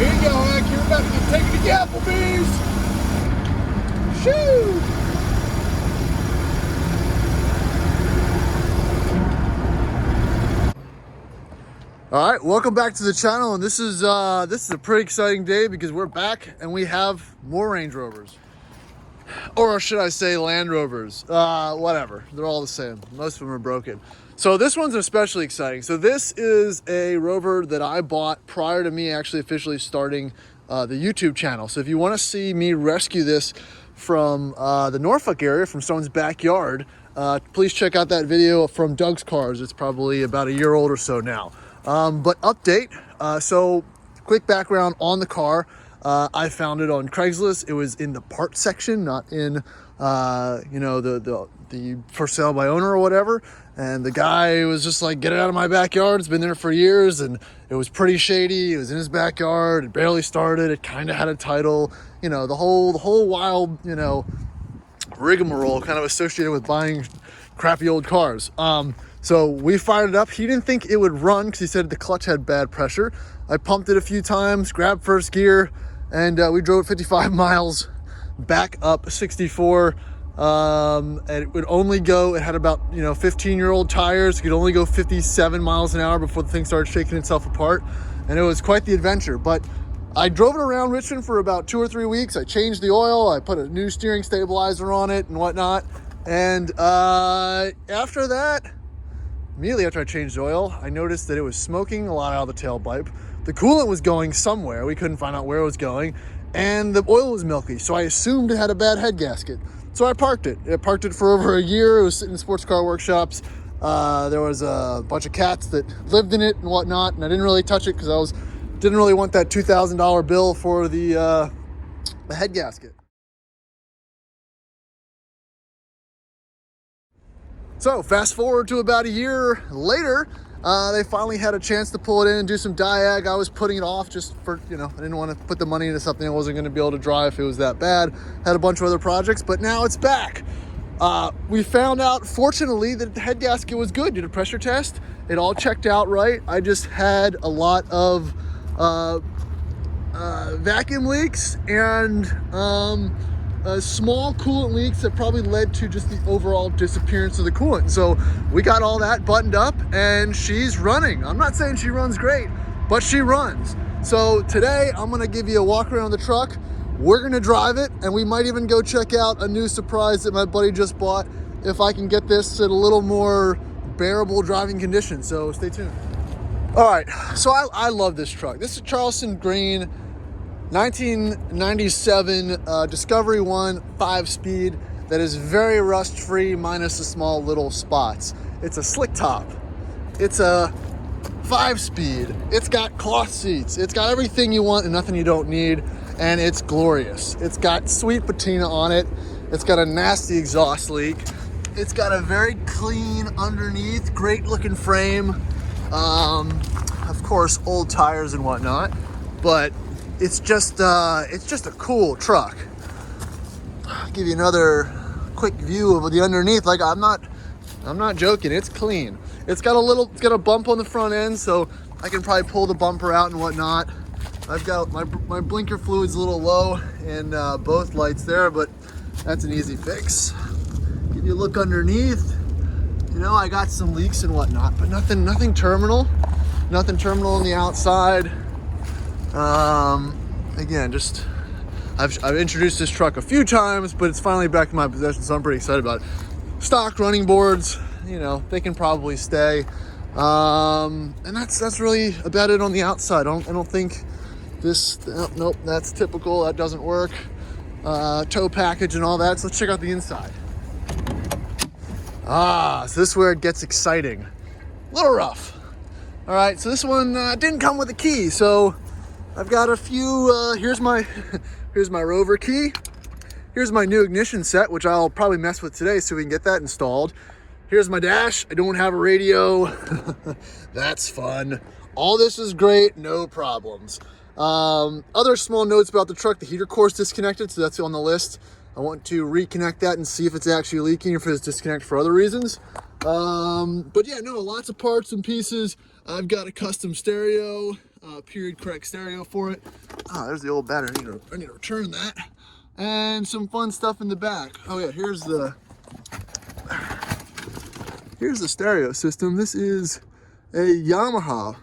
Here you go, Hank. You're about to get taken to the Applebee's. Shoo! All right, welcome back to the channel, and this is a pretty exciting day because we're back and we have more Range Rovers, or should I say Land Rovers? Whatever, they're all the same. Most of them are broken. So this one's especially exciting. So this is a Rover that I bought prior to me actually officially starting the YouTube channel. So if you want to see me rescue this from the Norfolk area, from someone's backyard, please check out that video from Doug's Cars. It's probably about a year old or so now. But update, so quick background on the car. I found it on Craigslist. It was in the part section, not in, the for sale by owner or whatever. And the guy was just like, get it out of my backyard. It's been there for years and it was pretty shady. It was in his backyard. It barely started. It kind of had a title, the whole wild, rigmarole kind of associated with buying crappy old cars. So we fired it up. He didn't think it would run because he said the clutch had bad pressure. I pumped it a few times, grabbed first gear, and we drove 55 miles back up 64. And it would only go, it had about, 15-year-old tires. It could only go 57 miles an hour before the thing started shaking itself apart. And it was quite the adventure. But I drove it around Richmond for about 2 or 3 weeks. I changed the oil. I put a new steering stabilizer on it and whatnot. And after that, immediately after I changed the oil, I noticed that it was smoking a lot out of the tailpipe. The coolant was going somewhere. We couldn't find out where it was going. And the oil was milky. So I assumed it had a bad head gasket. So I parked it. I parked it for over a year. It was sitting in sports car workshops. There was a bunch of cats that lived in it and whatnot. And I didn't really touch it because didn't really want that $2,000 bill for the head gasket. So fast forward to about a year later, they finally had a chance to pull it in and do some diag. I was putting it off just for, I didn't want to put the money into something I wasn't going to be able to drive if it was that bad. Had a bunch of other projects, but now it's back. We found out, fortunately, that the head gasket was good. Did a pressure test. It all checked out right. I just had a lot of vacuum leaks and small coolant leaks that probably led to just the overall disappearance of the coolant. So we got all that buttoned up and she's running. I'm not saying she runs great, but she runs. So today I'm gonna give you a walk around the truck. We're gonna drive it and we might even go check out a new surprise that my buddy just bought if I can get this at a little more bearable driving conditions. So stay tuned. All right, so I love this truck. This is Charleston Green 1997 Discovery 1 5-speed that is very rust-free minus the small little spots. It's a slick top. It's a 5-speed. It's got cloth seats. It's got everything you want and nothing you don't need, and it's glorious. It's got sweet patina on it. It's got a nasty exhaust leak. It's got a very clean underneath, great looking frame. Of course, old tires and whatnot, but it's just a cool truck. I'll give you another quick view of the underneath. Like I'm not joking. It's clean. It's got a bump on the front end, so I can probably pull the bumper out and whatnot. I've got my blinker fluid's a little low in both lights there, but that's an easy fix. Give you a look underneath. I got some leaks and whatnot, but nothing terminal. Nothing terminal on the outside. Again, just I've introduced this truck a few times, but it's finally back in my possession, so I'm pretty excited about it. Stock running boards, they can probably stay. And that's really about it on the outside. I don't think this. Nope, that's typical. That doesn't work. Tow package and all that. So let's check out the inside. So this is where it gets exciting. A little rough. All right, so this one didn't come with a key, so I've got a few. Here's my Rover key. Here's my new ignition set, which I'll probably mess with today so we can get that installed. Here's my dash. I don't have a radio. That's fun. All this is great, no problems. Other small notes about the truck: the heater core is disconnected, so that's on the list. I want to reconnect that and see if it's actually leaking, if it's disconnected for other reasons. But yeah, no, lots of parts and pieces. I've got a custom stereo. period correct stereo for it. Ah, there's the old battery. I need to return that. And some fun stuff in the back. Oh yeah, here's the stereo system. This is a Yamaha,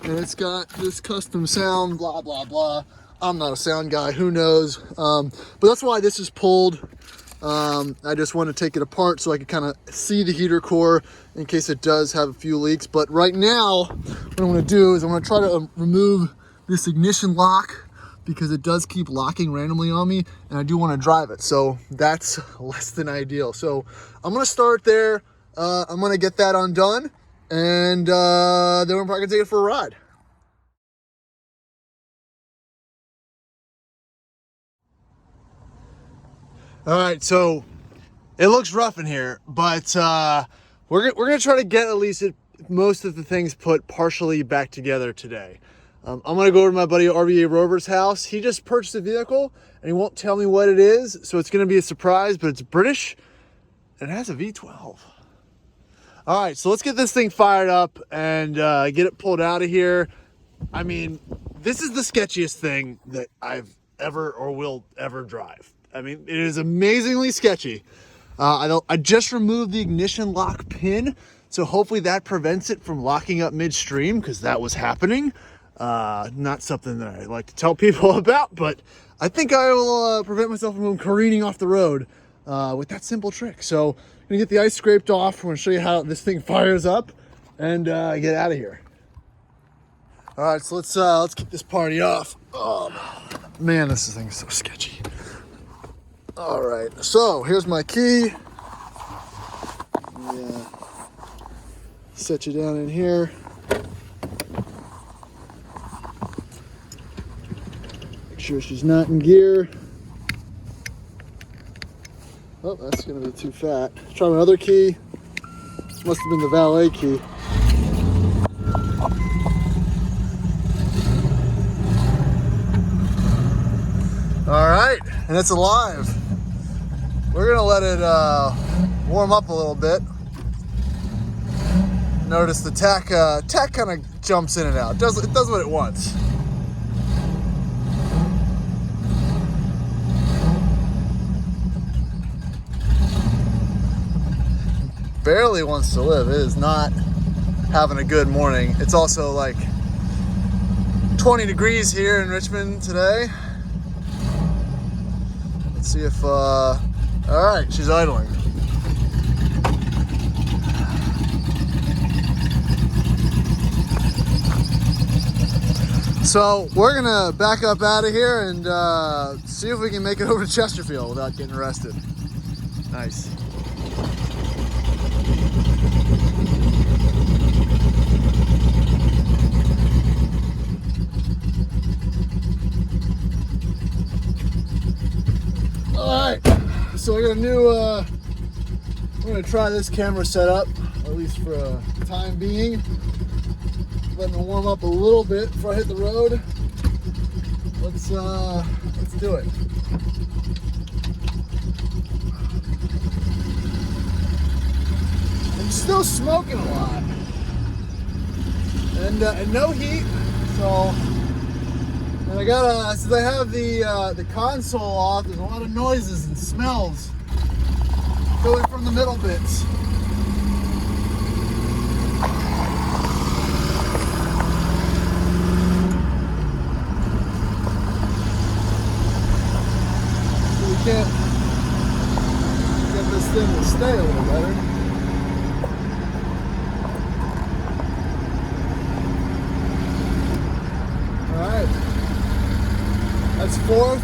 and it's got this custom sound, blah, blah, blah. I'm not a sound guy, who knows? But that's why this is pulled. I just want to take it apart so I can kind of see the heater core in case it does have a few leaks. But right now, what I'm going to do is I'm going to try to remove this ignition lock, because it does keep locking randomly on me, and I do want to drive it. So that's less than ideal. So I'm going to start there. I'm going to get that undone, and then we're probably going to take it for a ride. All right, so it looks rough in here, but we're going to try to get at least most of the things put partially back together today. I'm going to go over to my buddy RVA Rover's house. He just purchased a vehicle, and he won't tell me what it is, so it's going to be a surprise, but it's British, and it has a V12. All right, so let's get this thing fired up and get it pulled out of here. I mean, this is the sketchiest thing that I've ever or will ever drive. I mean, it is amazingly sketchy. I just removed the ignition lock pin, so hopefully that prevents it from locking up midstream, because that was happening. Not something that I like to tell people about, but I think I will prevent myself from careening off the road with that simple trick. So I'm gonna get the ice scraped off. I'm gonna show you how this thing fires up and get out of here. All right, so let's kick this party off. Oh man, this thing is so sketchy. All right, so here's my key. Yeah, set you down in here. Make sure she's not in gear. Oh, that's gonna be too fat. Try my other key. Must have been the valet key. All right, and it's alive. We're gonna let it warm up a little bit. Notice the tack kind of jumps in and out. It does what it wants. Barely wants to live. It is not having a good morning. It's also like 20 degrees here in Richmond today. Let's see if, all right, she's idling. So we're gonna back up out of here and see if we can make it over to Chesterfield without getting arrested. Nice. All right, so I got a new, I'm gonna try this camera setup, at least for a time being. Letting it warm up a little bit before I hit the road. Let's do it. I'm still smoking a lot, and no heat. So, and I gotta, since I have the console off, there's a lot of noises and smells going from the middle bits. Can't get this thing to stay a little better. All right, that's fourth.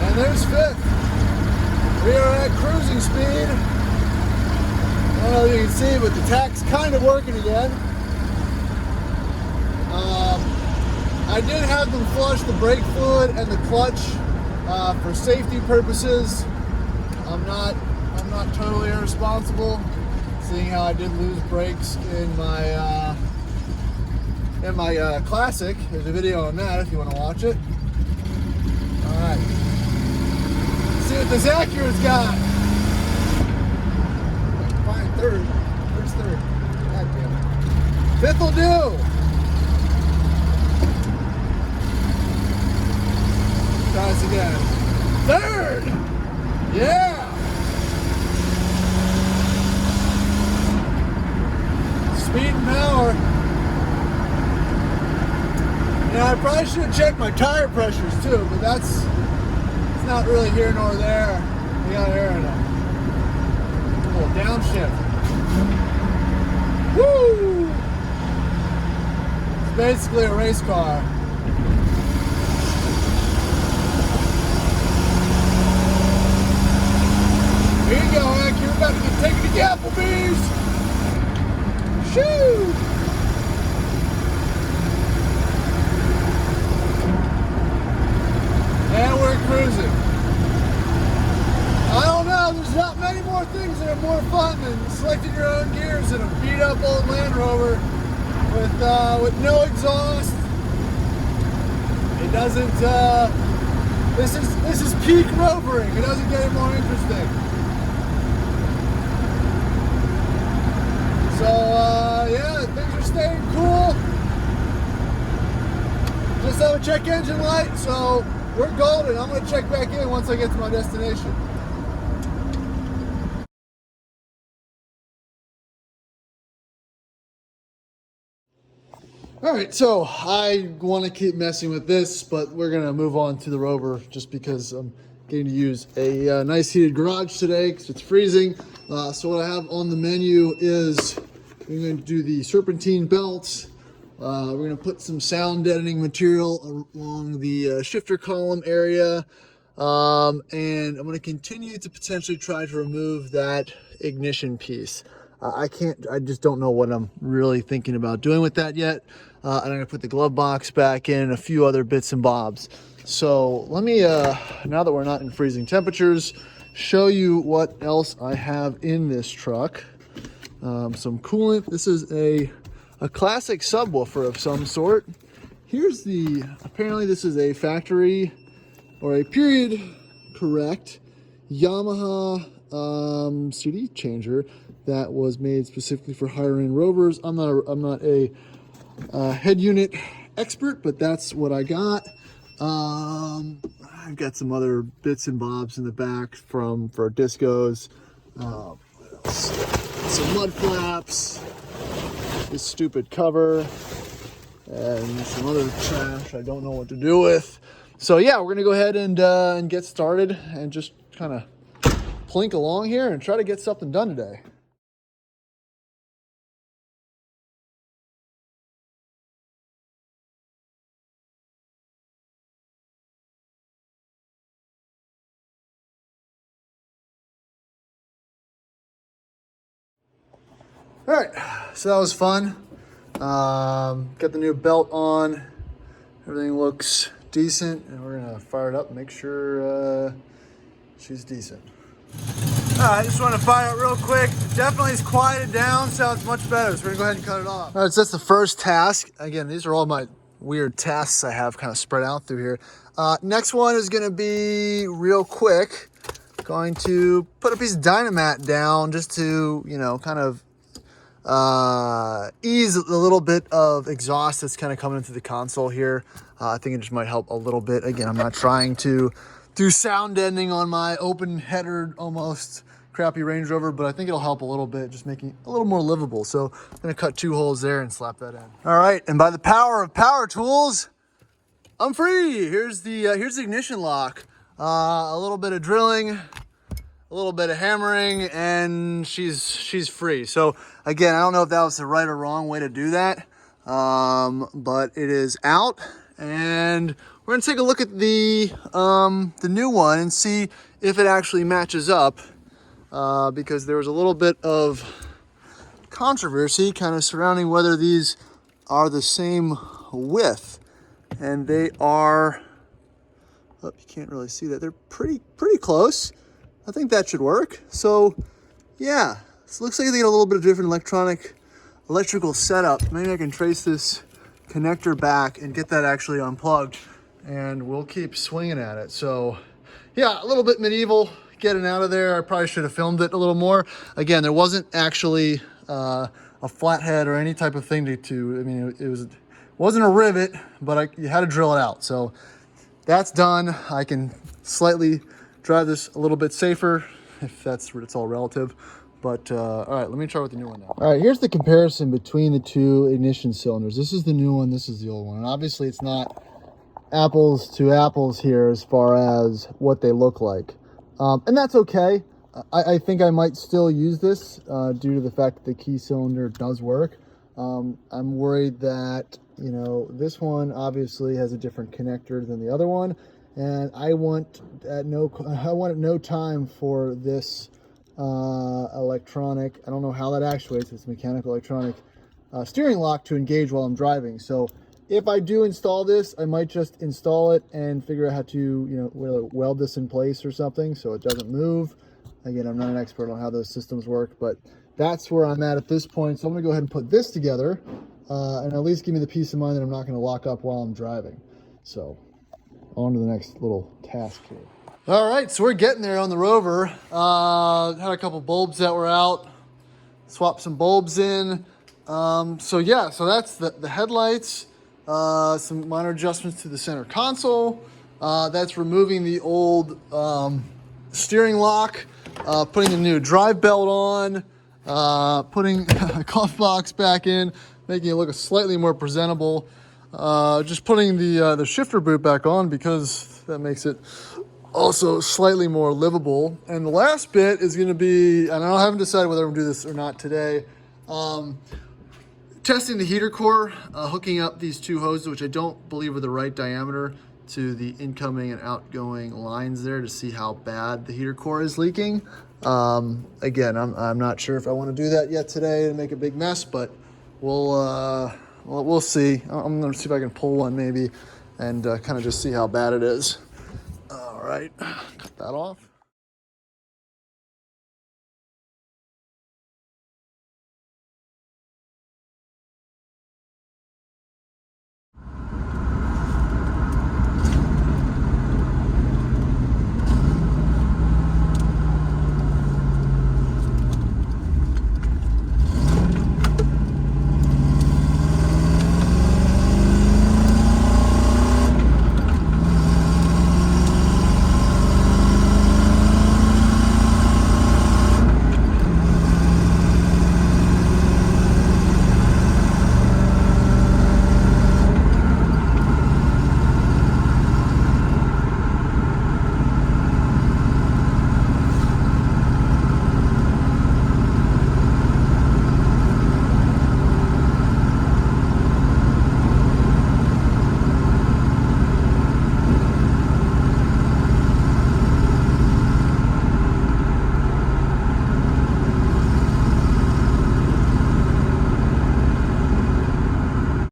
And there's fifth. We are at cruising speed. I don't know if you can see, but the tack's kind of working again. I did have them flush the brake fluid and the clutch for safety purposes. I'm not totally irresponsible, seeing how I did lose brakes in my Classic. There's a video on that if you want to watch it. All right. See see what this Acura's got. Fine, third. Where's third? God damn it. Fifth will do. Try this again. Third! Yeah! Speed and power. Yeah, I probably should have checked my tire pressures too, but it's not really here nor there. We got air in them. A little downshift. Woo! It's basically a race car. Here you go, Hank. You're about to get taken to the Applebee's. Shoo! And we're cruising. I don't know. There's not many more things that are more fun than selecting your own gears in a beat-up old Land Rover with no exhaust. It doesn't. This is peak rovering. It doesn't get any more interesting. So, yeah, things are staying cool. Just have a check engine light, so we're golden. I'm going to check back in once I get to my destination. All right, so I want to keep messing with this, but we're going to move on to the Rover just because I'm getting to use a nice heated garage today because it's freezing. So what I have on the menu is we're going to do the serpentine belts. We're going to put some sound deadening material along the shifter column area. And I'm going to continue to potentially try to remove that ignition piece. I just don't know what I'm really thinking about doing with that yet. And I'm going to put the glove box back in and a few other bits and bobs. So let me, now that we're not in freezing temperatures, show you what else I have in this truck. Some coolant. This is a classic subwoofer of some sort. Here's apparently this is a factory or a period correct Yamaha CD changer that was made specifically for higher end Rovers. I'm not a head unit expert, but that's what I got. I've got some other bits and bobs in the back for discos. What else? Some mud flaps, this stupid cover, and some other trash I don't know what to do with. So yeah, we're gonna go ahead and get started and just kind of plink along here and try to get something done today. All right, so that was fun. Got the new belt on. Everything looks decent, and we're gonna fire it up and make sure she's decent. All right, I just want to fire it real quick. Definitely is quieted down, sounds much better, so we're gonna go ahead and cut it off. All right, so that's the first task. Again, these are all my weird tasks I have kind of spread out through here. Next one is gonna be real quick. Going to put a piece of Dynamat down just to, kind of ease a little bit of exhaust that's kind of coming into the console here. I think it just might help a little bit. Again, I'm not trying to do sound deadening on my open header, almost crappy Range Rover, but I think it'll help a little bit, just making it a little more livable. So I'm gonna cut 2 holes there and slap that in. All right, and by the power of power tools, I'm free. Here's the ignition lock. A little bit of drilling, a little bit of hammering, and she's free. So again, I don't know if that was the right or wrong way to do that, but it is out, and we're gonna take a look at the new one and see if it actually matches up, because there was a little bit of controversy kind of surrounding whether these are the same width, and they are. Oh, you can't really see that. They're pretty close. I think that should work. So yeah, so it looks like they get a little bit of different electrical setup. Maybe I can trace this connector back and get that actually unplugged, and we'll keep swinging at it. So yeah, a little bit medieval getting out of there. I probably should have filmed it a little more. Again, there wasn't actually a flathead or any type of thing to I mean, it wasn't a rivet, but you had to drill it out. So that's done. I can slightly drive this a little bit safer, if it's all relative. But all right, let me try with the new one now. All right, here's the comparison between the two ignition cylinders. This is the new one, this is the old one. And obviously it's not apples to apples here as far as what they look like. And that's okay. I think I might still use this due to the fact that the key cylinder does work. I'm worried that, you know, this one obviously has a different connector than the other one. And I want at no time for this electronic, I don't know how that actuates, it's mechanical electronic steering lock to engage while I'm driving. So if I do install this, I might just install it and figure out how to, you know, weld this in place or something so it doesn't move. Again, I'm not an expert on how those systems work, but that's where I'm at this point. So I'm gonna go ahead and put this together and at least give me the peace of mind that I'm not gonna lock up while I'm driving. So on to the next little task here. All right, so we're getting there on the Rover. Had a couple bulbs that were out, swapped some bulbs in. So yeah, so that's the headlights, some minor adjustments to the center console. That's removing the old steering lock, putting a new drive belt on, putting a cuff box back in, making it look slightly more presentable. Just putting the shifter boot back on because that makes it also slightly more livable. And the last bit is going to be, and I haven't decided whether I'm going to do this or not today, testing the heater core, hooking up these two hoses, which I don't believe are the right diameter, to the incoming and outgoing lines there to see how bad the heater core is leaking. Again, I'm not sure if I want to do that yet today and make a big mess, but we'll see. I'm going to see if I can pull one maybe and kind of just see how bad it is. All right, cut that off.